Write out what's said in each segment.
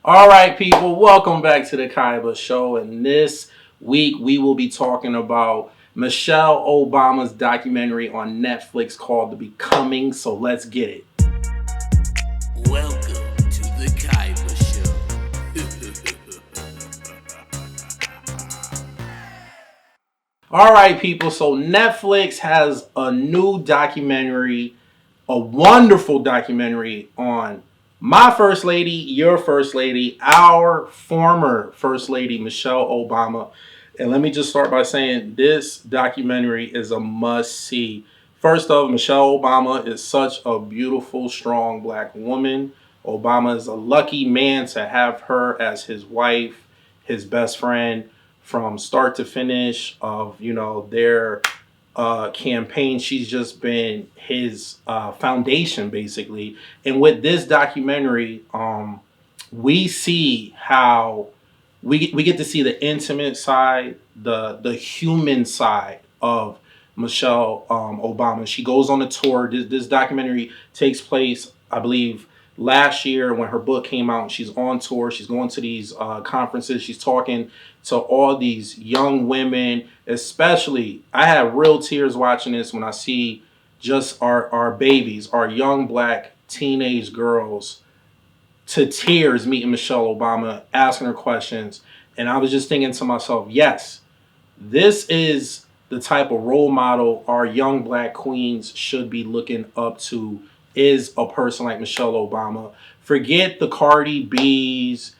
All right, people, welcome back to the Kaiba Show. And this week we will be talking about Michelle Obama's documentary on Netflix called The Becoming. So let's get it. Welcome to the Kaiba Show. All right, people. So Netflix has a new documentary, a wonderful documentary on my first lady, your first lady, our former first lady, Michelle Obama. And let me just start by saying this documentary is a must see. First off, Michelle Obama is such a beautiful, strong black woman. Obama is a lucky man to have her as his wife, his best friend from start to finish of their campaign. She's just been his foundation, basically. And with this documentary, we see how we get to see the intimate side, the human side of Michelle Obama. She goes on a tour. This documentary takes place, I believe, last year when her book came out. She's on tour. She's going to these conferences. She's talking to all these young women. Especially, I have real tears watching this when I see just our babies, our young black teenage girls, to tears meeting Michelle Obama, asking her questions. And I was just thinking to myself, yes, this is the type of role model our young black queens should be looking up to, is a person like Michelle Obama. Forget the Cardi B's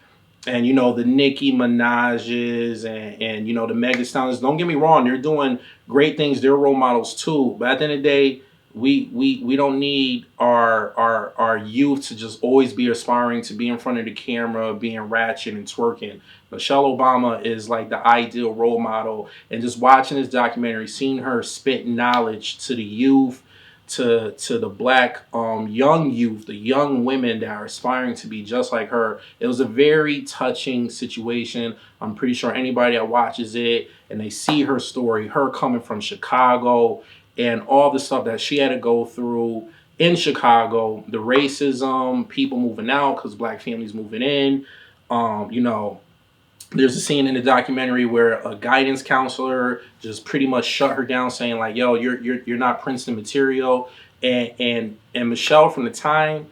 and the Nicki Minaj's and the Megan Thee Stallions. Don't get me wrong, they're doing great things. They're role models too. But at the end of the day, we don't need our youth to just always be aspiring to be in front of the camera, being ratchet and twerking. Michelle Obama is like the ideal role model. And just watching this documentary, seeing her spit knowledge to the youth, to the black young youth, the young women that are aspiring to be just like her. It was a very touching situation. I'm pretty sure anybody that watches it and they see her story, her coming from Chicago and all the stuff that she had to go through in Chicago, the racism, people moving out because black families moving in. Um, you know, there's a scene in the documentary where a guidance counselor just pretty much shut her down, saying like, "Yo, you're not Princeton material." And Michelle, from the time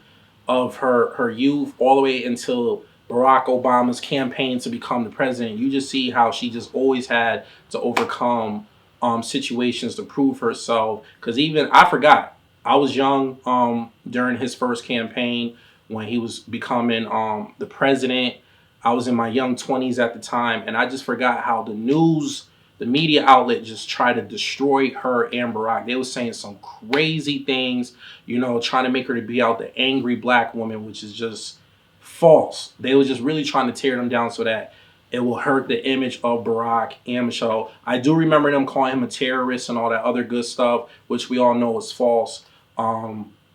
of her youth all the way until Barack Obama's campaign to become the president, you just see how she just always had to overcome situations to prove herself. Because even I forgot, I was young during his first campaign when he was becoming the president. I was in my young 20s at the time, and I just forgot how the media outlet just tried to destroy her and Barack. They were saying some crazy things, trying to make her to be out the angry black woman, which is just false. They were just really trying to tear them down so that it will hurt the image of Barack and Michelle. I do remember them calling him a terrorist and all that other good stuff, which we all know is false,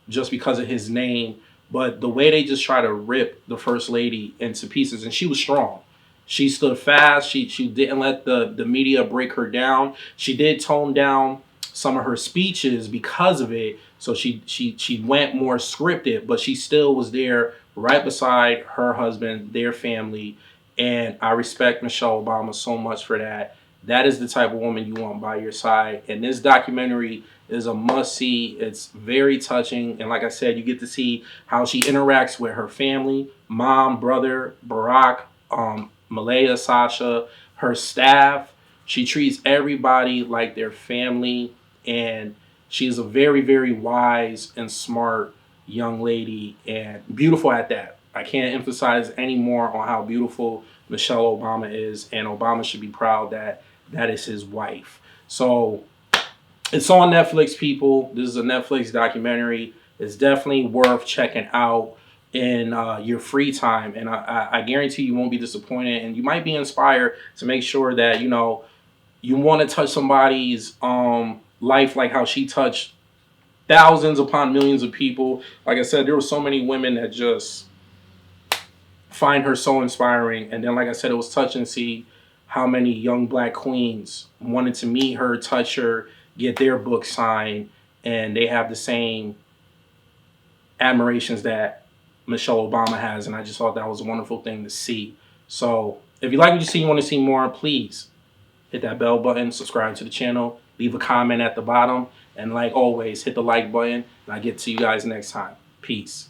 just because of his name. But the way they just try to rip the first lady into pieces, and she was strong. She stood fast. She didn't let the media break her down. She did tone down some of her speeches because of it. So she went more scripted, but she still was there right beside her husband, their family. And I respect Michelle Obama so much for that. That is the type of woman you want by your side. And this documentary is a must see. It's very touching. And like I said, you get to see how she interacts with her family, mom, brother, Barack, Malaya, Sasha, her staff. She treats everybody like their family. And she's a very, very wise and smart young lady and beautiful at that. I can't emphasize any more on how beautiful Michelle Obama is. And Obama should be proud that that is his wife. So it's on Netflix, people. This is a Netflix documentary. It's definitely worth checking out in your free time. And I guarantee you won't be disappointed. And you might be inspired to make sure that, you want to touch somebody's life like how she touched thousands upon millions of people. Like I said, there were so many women that just find her so inspiring. And then, like I said, it was touching to see how many young black queens wanted to meet her, touch her, get their book signed, and they have the same admirations that Michelle Obama has, and I just thought that was a wonderful thing to see. So if you like what you see, you want to see more, please hit that bell button, subscribe to the channel, leave a comment at the bottom, and like always, hit the like button, and I'll get to you guys next time. Peace.